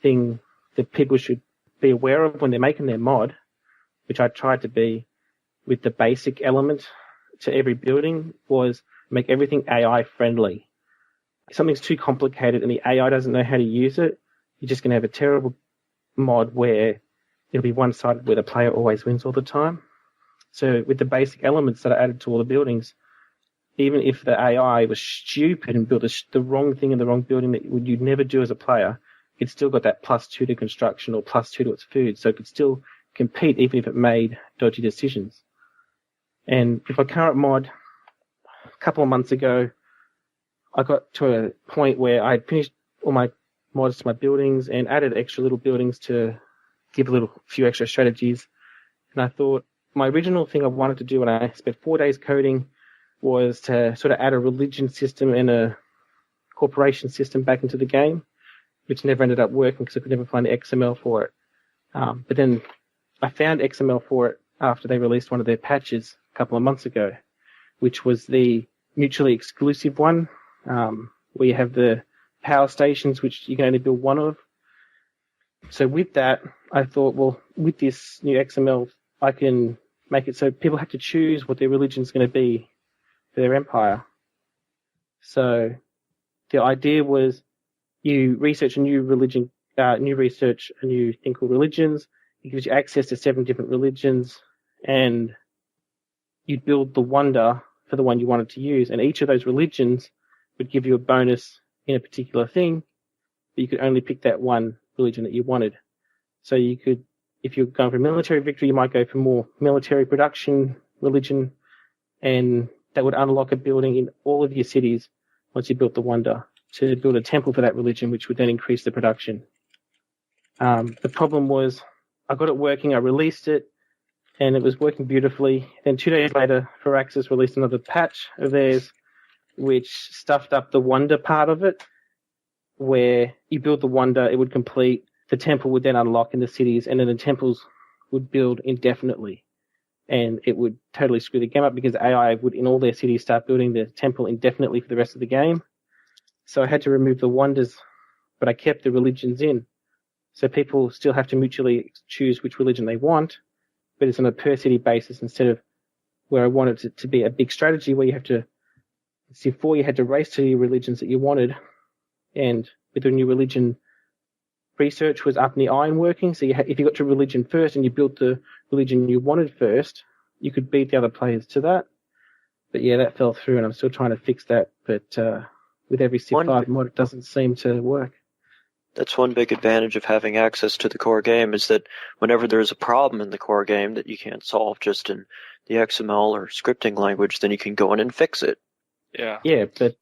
thing that people should be aware of when they're making their mod, which I tried to be with the basic element to every building, was make everything AI friendly. If something's too complicated and the AI doesn't know how to use it, you're just going to have a terrible mod where it'll be one-sided where the player always wins all the time. So with the basic elements that are added to all the buildings, even if the AI was stupid and built the wrong thing in the wrong building that you'd never do as a player, it's still got that +2 to construction or +2 to its food, so it could still compete even if it made dodgy decisions. And with my current mod, a couple of months ago, I got to a point where I had finished all my mods to my buildings and added extra little buildings to give a few extra strategies. And I thought my original thing I wanted to do when I spent 4 days coding was to sort of add a religion system and a corporation system back into the game, which never ended up working because I could never find the XML for it. But then I found XML for it after they released one of their patches a couple of months ago, which was the mutually exclusive one, where you have the power stations, which you can only build one of. So with that, I thought, well, with this new XML, I can make it so people have to choose what their religion is going to be for their empire. So the idea was you research a new religion, a new thing called religions. It gives you access to 7 different religions, and you build the wonder for the one you wanted to use. And each of those religions would give you a bonus in a particular thing, but you could only pick that one religion that you wanted. So you could, if you're going for military victory, you might go for more military production religion, and that would unlock a building in all of your cities once you built the wonder to build a temple for that religion, which would then increase the production. The problem was I got it working, I released it, and it was working beautifully. Then 2 days later, Firaxis released another patch of theirs, which stuffed up the wonder part of it, where you build the wonder, it would complete, the temple would then unlock in the cities, and then the temples would build indefinitely. And it would totally screw the game up because AI would, in all their cities, start building the temple indefinitely for the rest of the game. So I had to remove the wonders, but I kept the religions in. So people still have to mutually choose which religion they want, but it's on a per city basis instead of where I wanted it to be a big strategy where you have to, before you had to race to your religions that you wanted, and with the new religion, research was up in the iron working. So if you got to religion first and you built the religion you wanted first, you could beat the other players to that. But yeah, that fell through, and I'm still trying to fix that. But with every Civ 5 mod, it doesn't seem to work. That's one big advantage of having access to the core game, is that whenever there's a problem in the core game that you can't solve just in the XML or scripting language, then you can go in and fix it. Yeah. Yeah, but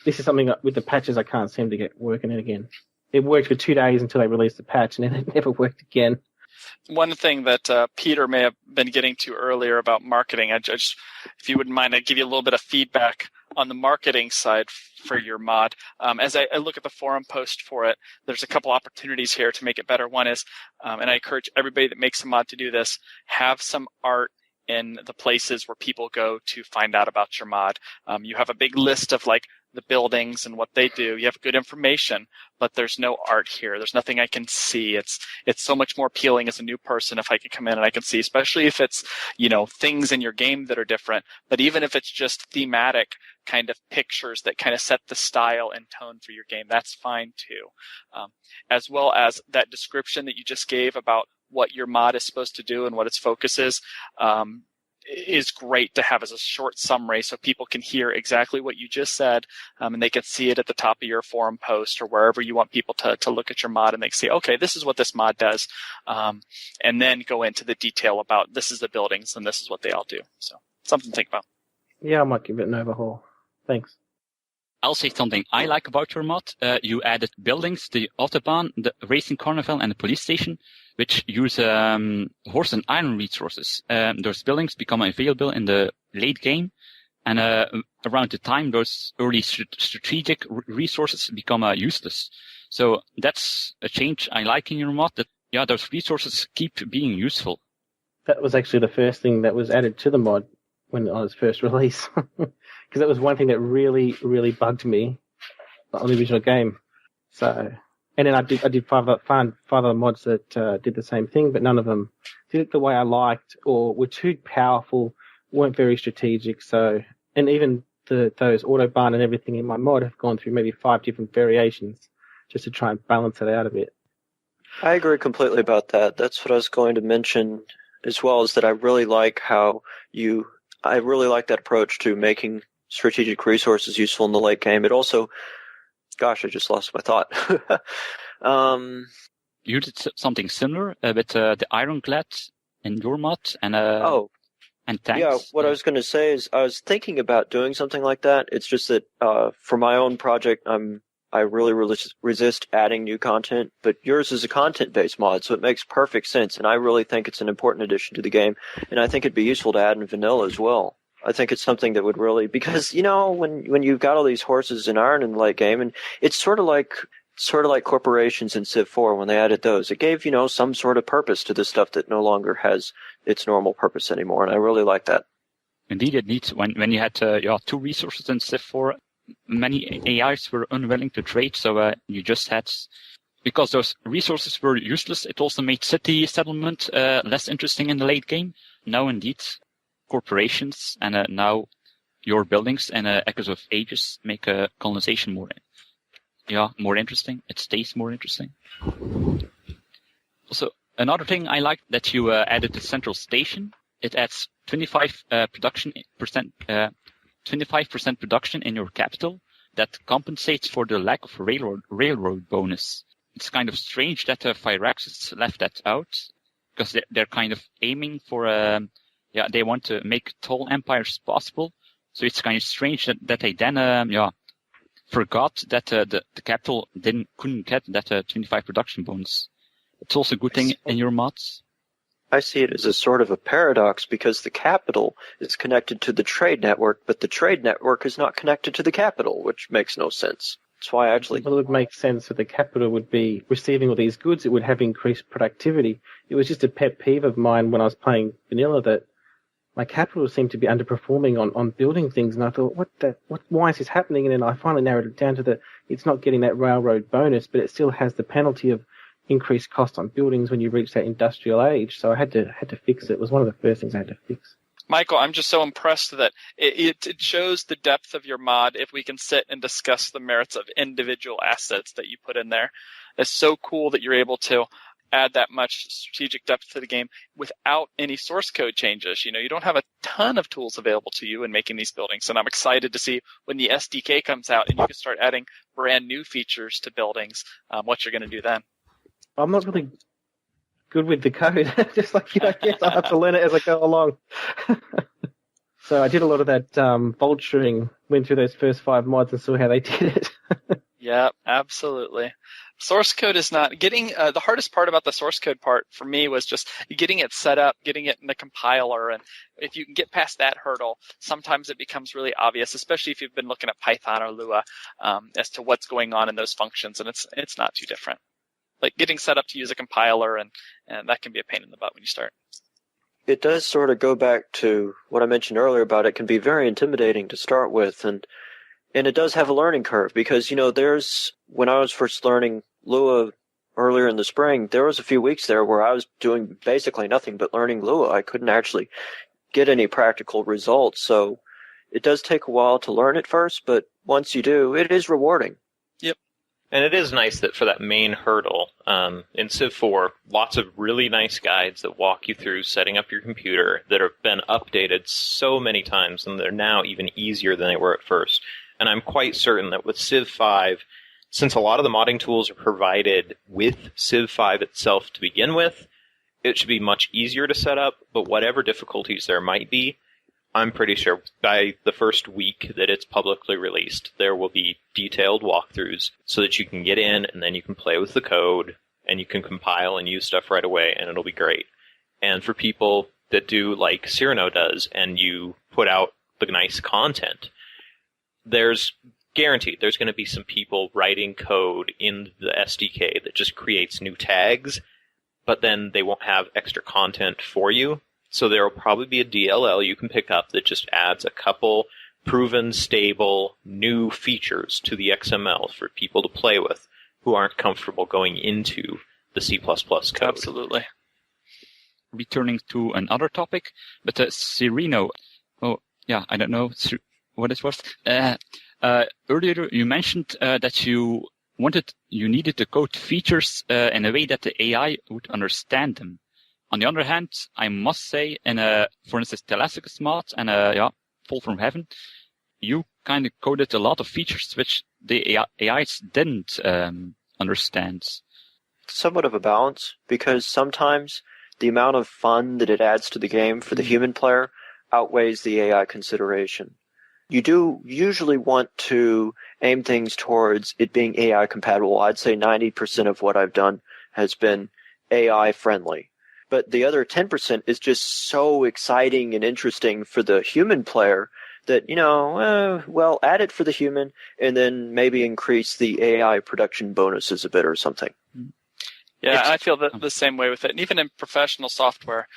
this is something with the patches I can't seem to get working again. It worked for 2 days until they released the patch, and then it never worked again. One thing that Peter may have been getting to earlier about marketing, I just, if you wouldn't mind, I'd give you a little bit of feedback on the marketing side for your mod. As I look at the forum post for it, there's a couple opportunities here to make it better. One is, and I encourage everybody that makes a mod to do this, have some art in the places where people go to find out about your mod. You have a big list of like the buildings and what they do. You have good information, but there's no art here. There's nothing I can see. It's so much more appealing as a new person if I can come in and I can see, especially if it's, things in your game that are different. But even if it's just thematic kind of pictures that kind of set the style and tone for your game, that's fine too. As well as that description that you just gave about what your mod is supposed to do and what its focus is great to have as a short summary so people can hear exactly what you just said, and they can see it at the top of your forum post or wherever you want people to look at your mod, and they can say, okay, this is what this mod does, and then go into the detail about this is the buildings and this is what they all do. So something to think about. Yeah, I might give it an overhaul. Thanks. I'll say something I like about your mod. You added buildings, the Autobahn, the Racing Carnival, and the police station, which use horse and iron resources. Those buildings become available in the late game, and around the time those early strategic resources become useless. So that's a change I like in your mod, that those resources keep being useful. That was actually the first thing that was added to the mod when on its first release, because that was one thing that really, really bugged me on the original game. So, and then I did find 5 other mods that did the same thing, but none of them did it the way I liked, or were too powerful, weren't very strategic. So, and even those autobahn and everything in my mod have gone through maybe 5 different variations just to try and balance it out a bit. I agree completely about that. That's what I was going to mention, as well as that I really like that approach to making strategic resources useful in the late game. It also, gosh, I just lost my thought. You did something similar with the Ironclad in your mod and tanks. Yeah, what I was going to say is I was thinking about doing something like that. It's just that for my own project, I really resist adding new content, but yours is a content-based mod, so it makes perfect sense, and I really think it's an important addition to the game, and I think it'd be useful to add in vanilla as well. I think it's something that would really, because, when you've got all these horses in iron in the late game, and it's sort of like corporations in Civ 4 when they added those. It gave, some sort of purpose to the stuff that no longer has its normal purpose anymore, and I really like that. Indeed, it needs, when you had 2 resources in Civ 4, many AIs were unwilling to trade, so you just had, because those resources were useless, it also made city settlement less interesting in the late game. Now, indeed, corporations and now your buildings and Echoes of Ages make colonization more interesting. It stays more interesting. Also, another thing I like that you added the central station. It adds 25% production in your capital that compensates for the lack of railroad bonus. It's kind of strange that Firaxis left that out, because they're kind of aiming for they want to make tall empires possible. So it's kind of strange that they then forgot that the capital couldn't get that 25 production bonus. It's also a good thing in your mods. I see it as a sort of a paradox, because the capital is connected to the trade network, but the trade network is not connected to the capital, which makes no sense. That's why actually... Well, it would make sense that the capital would be receiving all these goods. It would have increased productivity. It was just a pet peeve of mine when I was playing vanilla that my capital seemed to be underperforming on building things, and I thought, why is this happening? And then I finally narrowed it down to it's not getting that railroad bonus, but it still has the penalty of increased cost on buildings when you reach that industrial age. So I had to fix it. It was one of the first things I had to fix. Michael, I'm just so impressed that it shows the depth of your mod if we can sit and discuss the merits of individual assets that you put in there. It's so cool that you're able to add that much strategic depth to the game without any source code changes. You don't have a ton of tools available to you in making these buildings, and I'm excited to see when the SDK comes out and you can start adding brand new features to buildings, what you're going to do then. I'm not really good with the code. Just like I guess I'll have to learn it as I go along. So I did a lot of that vulturing, went through those first 5 mods and saw how they did it. Yeah, absolutely. Source code is not getting the hardest part about the source code part for me was just getting it set up, getting it in the compiler, and if you can get past that hurdle, sometimes it becomes really obvious, especially if you've been looking at Python or Lua, as to what's going on in those functions, and it's not too different. Like getting set up to use a compiler, and that can be a pain in the butt when you start. It does sort of go back to what I mentioned earlier about it can be very intimidating to start with, and it does have a learning curve, because, when I was first learning Lua earlier in the spring, there was a few weeks there where I was doing basically nothing but learning Lua. I couldn't actually get any practical results, so it does take a while to learn it first, but once you do, it is rewarding. And it is nice that for that main hurdle, in Civ 4, lots of really nice guides that walk you through setting up your computer that have been updated so many times, and they're now even easier than they were at first. And I'm quite certain that with Civ 5, since a lot of the modding tools are provided with Civ 5 itself to begin with, it should be much easier to set up, but whatever difficulties there might be, I'm pretty sure by the first week that it's publicly released, there will be detailed walkthroughs so that you can get in and then you can play with the code and you can compile and use stuff right away, and it'll be great. And for people that do like Cyrinno does and you put out the nice content, there's guaranteed there's going to be some people writing code in the SDK that just creates new tags, but then they won't have extra content for you. So there will probably be a DLL you can pick up that just adds a couple proven, stable, new features to the XML for people to play with who aren't comfortable going into the C++ code. Absolutely. Returning to another topic, but Cyrinno, I don't know what it was. Earlier you mentioned that you needed to code features in a way that the AI would understand them. On the other hand, I must say, for instance, Thalassicus mod and Fall from Heaven, you kind of coded a lot of features which the AIs didn't understand. Somewhat of a balance, because sometimes the amount of fun that it adds to the game for the human player outweighs the AI consideration. You do usually want to aim things towards it being AI compatible. I'd say 90% of what I've done has been AI friendly. But the other 10% is just so exciting and interesting for the human player that, add it for the human and then maybe increase the AI production bonuses a bit or something. Yeah, I feel the same way with it. And even in professional software,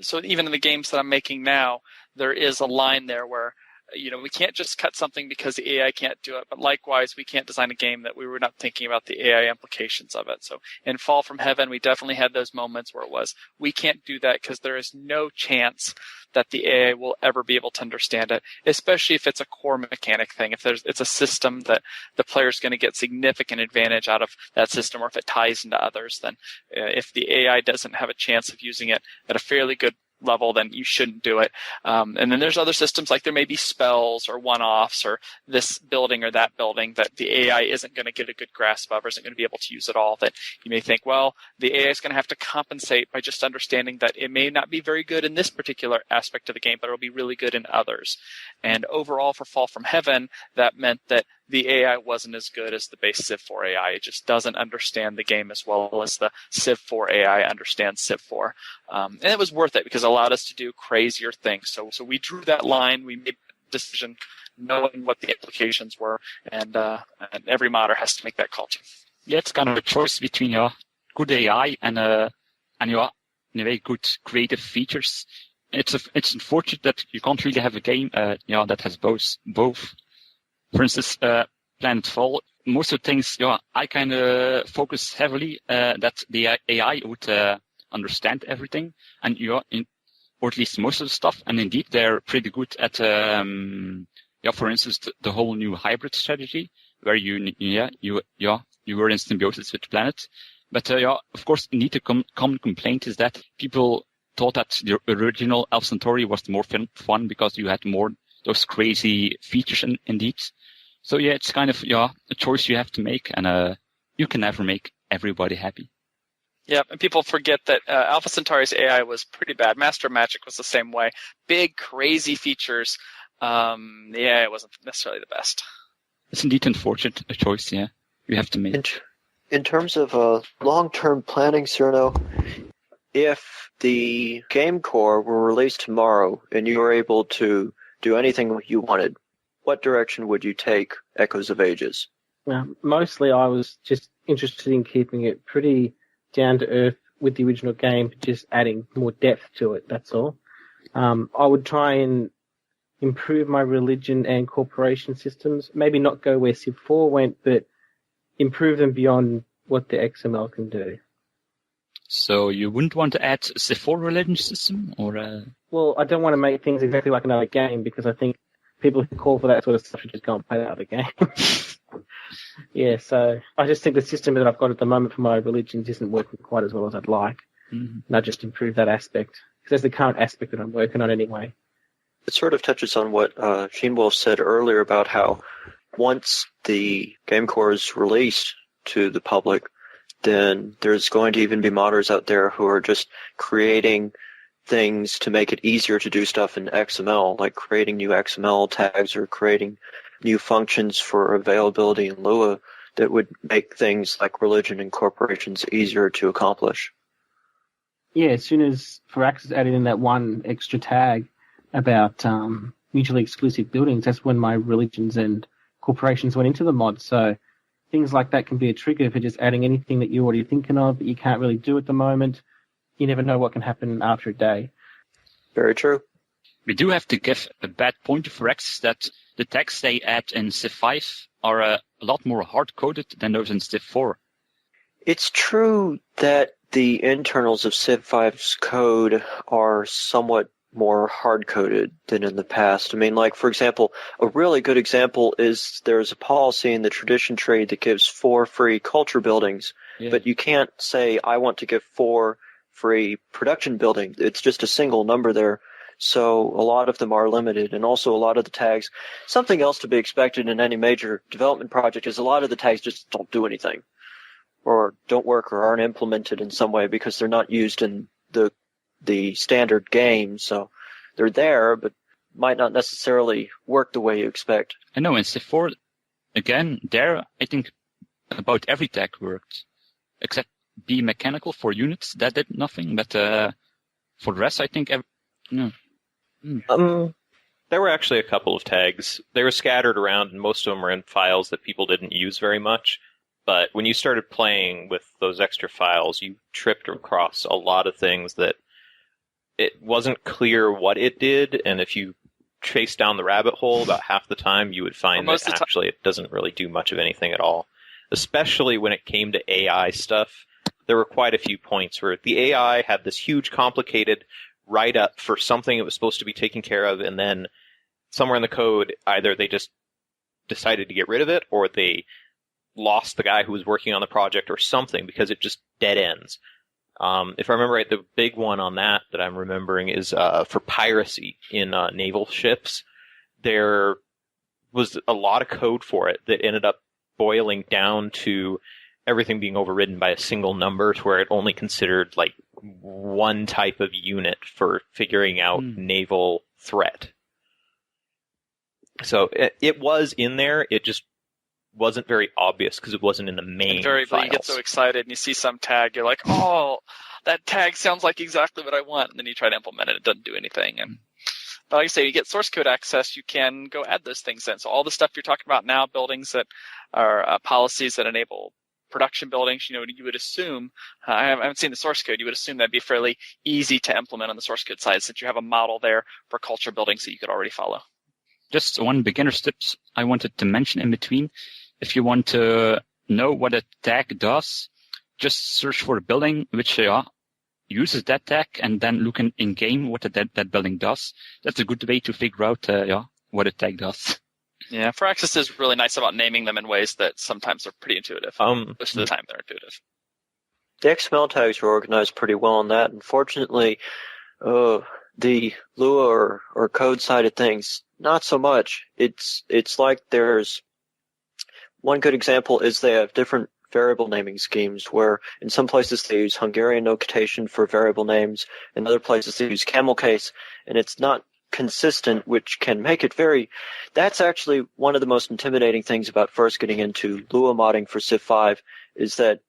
so even in the games that I'm making now, there is a line there where, we can't just cut something because the AI can't do it, but likewise, we can't design a game that we were not thinking about the AI implications of it. So in Fall from Heaven, we definitely had those moments where it was, we can't do that because there is no chance that the AI will ever be able to understand it, especially if it's a core mechanic thing. If it's a system that the player's going to get significant advantage out of that system, or if it ties into others, then if the AI doesn't have a chance of using it at a fairly good level, then you shouldn't do it. And then there's other systems, like there may be spells or one-offs or this building or that building that the AI isn't going to get a good grasp of or isn't going to be able to use at all, that you may think, well, the AI is going to have to compensate by just understanding that it may not be very good in this particular aspect of the game, but it'll be really good in others. And overall for Fall from Heaven, that meant that the AI wasn't as good as the base Civ 4 AI. It just doesn't understand the game as well as the Civ 4 AI understands Civ 4. And it was worth it because it allowed us to do crazier things. So we drew that line. We made a decision knowing what the implications were. And every modder has to make that call too. Yeah, it's kind of a choice between good AI and in a way good creative features. It's unfortunate that you can't really have a game that has both. For instance, Planetfall, most of the things, I kind of focus heavily that the AI would understand everything, and or at least most of the stuff. And indeed, they're pretty good at, for instance, the whole new hybrid strategy, where you were in symbiosis with Planet. But of course, indeed, the common complaint is that people thought that the original Elf Centauri was more fun because you had more those crazy features indeed. So yeah, it's kind of a choice you have to make, and you can never make everybody happy. Yeah, and people forget that Alpha Centauri's AI was pretty bad. Master Magic was the same way. Big, crazy features. The AI wasn't necessarily the best. It's indeed unfortunate, a choice, you have to make. In terms of long-term planning, Cyrinno, if the game core were released tomorrow and you were able to do anything you wanted, what direction would you take Echoes of Ages? Mostly I was just interested in keeping it pretty down to earth with the original game, just adding more depth to it, that's all. I would try and improve my religion and corporation systems, maybe not go where Civ 4 went, but improve them beyond what the XML can do. So you wouldn't want to add a Civ 4 religion system? Or Well, I don't want to make things exactly like another game, because I think people who call for that sort of stuff should just go and play that other game. Yeah, so I just think the system that I've got at the moment for my religions isn't working quite as well as I'd like. Mm-hmm. And I just improve that aspect, because that's the current aspect that I'm working on anyway. It sort of touches on what xeinwolf said earlier about how once the game core is released to the public, then there's going to even be modders out there who are just creating things to make it easier to do stuff in XML, like creating new XML tags or creating new functions for availability in Lua that would make things like religion and corporations easier to accomplish. Yeah, as soon as Firaxis added in that one extra tag about mutually exclusive buildings, that's when my religions and corporations went into the mod. So things like that can be a trigger for just adding anything that you're already thinking of that you can't really do at the moment. You never know what can happen after a day. Very true. We do have to give a bad pointer for X that the tags they add in Civ 5 are a lot more hard-coded than those in Civ 4. It's true that the internals of Civ 5's code are somewhat more hard-coded than in the past. I mean, like, for example, a really good example is there's a policy in the tradition tree that gives 4 free culture buildings, but you can't say, I want to give 4 free production buildings. It's just a single number there. So a lot of them are limited, and also a lot of the tags. Something else to be expected in any major development project is a lot of the tags just don't do anything, or don't work, or aren't implemented in some way because they're not used in the standard game. So they're there, but might not necessarily work the way you expect. I know in Civ 4, again, there I think about every tag worked, except be mechanical for units. That did nothing, but for the rest, I think no. There were actually a couple of tags. They were scattered around, and most of them were in files that people didn't use very much. But when you started playing with those extra files, you tripped across a lot of things that it wasn't clear what it did, and if you chased down the rabbit hole about half the time, you would find that actually it doesn't really do much of anything at all. Especially when it came to AI stuff, there were quite a few points where the AI had this huge, complicated write-up for something it was supposed to be taken care of, and then somewhere in the code, either they just decided to get rid of it, or they lost the guy who was working on the project or something, because it just dead ends. If I remember right, the big one on that I'm remembering is for piracy in naval ships. There was a lot of code for it that ended up boiling down to everything being overridden by a single number, to where it only considered like one type of unit for figuring out naval threat. So it was in there, it just wasn't very obvious because it wasn't in the main files. You get so excited and you see some tag, you're like, oh, that tag sounds like exactly what I want, and then you try to implement it, it doesn't do anything. But like I say, you get source code access, you can go add those things in. So all the stuff you're talking about now, buildings that are policies that enable production buildings, you would assume, I haven't seen the source code, you would assume that'd be fairly easy to implement on the source code side, since you have a model there for culture buildings that you could already follow. Just one beginner tips I wanted to mention in between. If you want to know what a tag does, just search for a building which uses that tag, and then look in game what that building does. That's a good way to figure out what a tag does. Yeah, Firaxis is really nice about naming them in ways that sometimes are pretty intuitive. Most of the time they're intuitive. The XML tags are organized pretty well on that. Unfortunately, the Lua or code side of things, not so much. It's like there's one good example is they have different variable naming schemes, where in some places they use Hungarian notation for variable names, in other places they use camel case, and it's not consistent, which can make it that's actually one of the most intimidating things about first getting into Lua modding for Civ 5, is that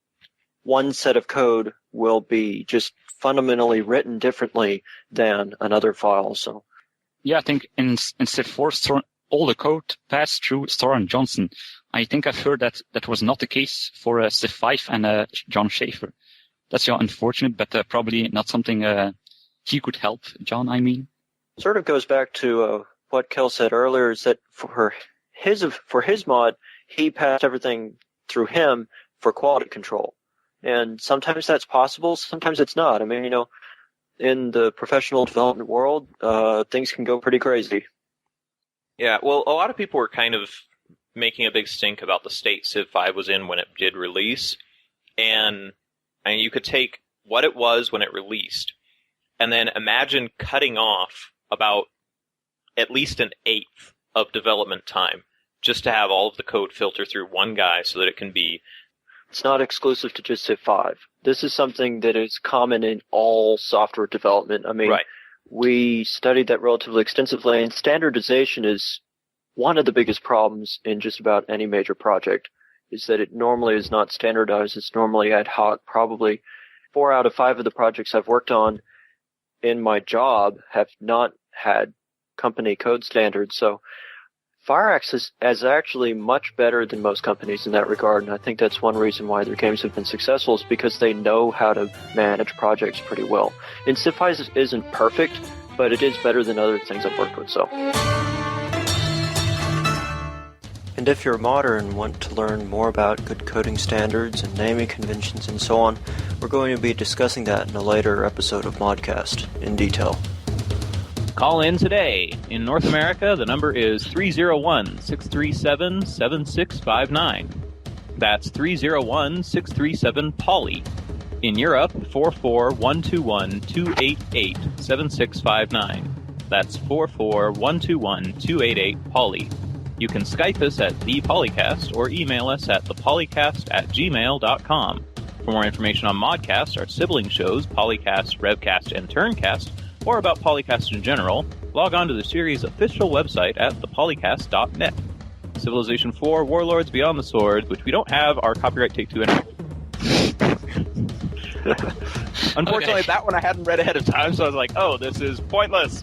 one set of code will be just fundamentally written differently than another file. So yeah, I think in Civ 4, all the code passed through Storan Johnson. I think I've heard that was not the case for Civ 5 and John Schaefer. That's unfortunate, but probably not something he could help, John, I mean. Sort of goes back to what Kael said earlier, is that for his mod, he passed everything through him for quality control. And sometimes that's possible, sometimes it's not. I mean, in the professional development world, things can go pretty crazy. Yeah, well, a lot of people were kind of making a big stink about the state Civ 5 was in when it did release. And you could take what it was when it released, and then imagine cutting off about at least an eighth of development time just to have all of the code filter through one guy so that it can be... It's not exclusive to just Civ 5. This is something that is common in all software development. I mean, right. We studied that relatively extensively, and standardization is one of the biggest problems in just about any major project, is that it normally is not standardized. It's normally ad hoc. Probably 4 out of 5 of the projects I've worked on in my job have not had company code standards. So FireAxe is actually much better than most companies in that regard, and I think that's one reason why their games have been successful is because they know how to manage projects pretty well. And Civ 5 isn't perfect, but it is better than other things I've worked with, so. And if you're a modder and want to learn more about good coding standards and naming conventions and so on, we're going to be discussing that in a later episode of ModCast in detail. Call in today. In North America, the number is 301-637-7659. That's 301-637-POLY. In Europe, 44121-288-7659. That's 44121-288-POLY. You can Skype us at the PolyCast or email us at thepolycast@gmail.com. For more information on ModCast, our sibling shows, PolyCast, Revcast, and Turncast, or about PolyCast in general, log on to the series' official website at thepolycast.net. Civilization 4, Warlords Beyond the Sword, which we don't have our copyright take to anymore. Unfortunately, that one I hadn't read ahead of time, so I was like, oh, this is pointless.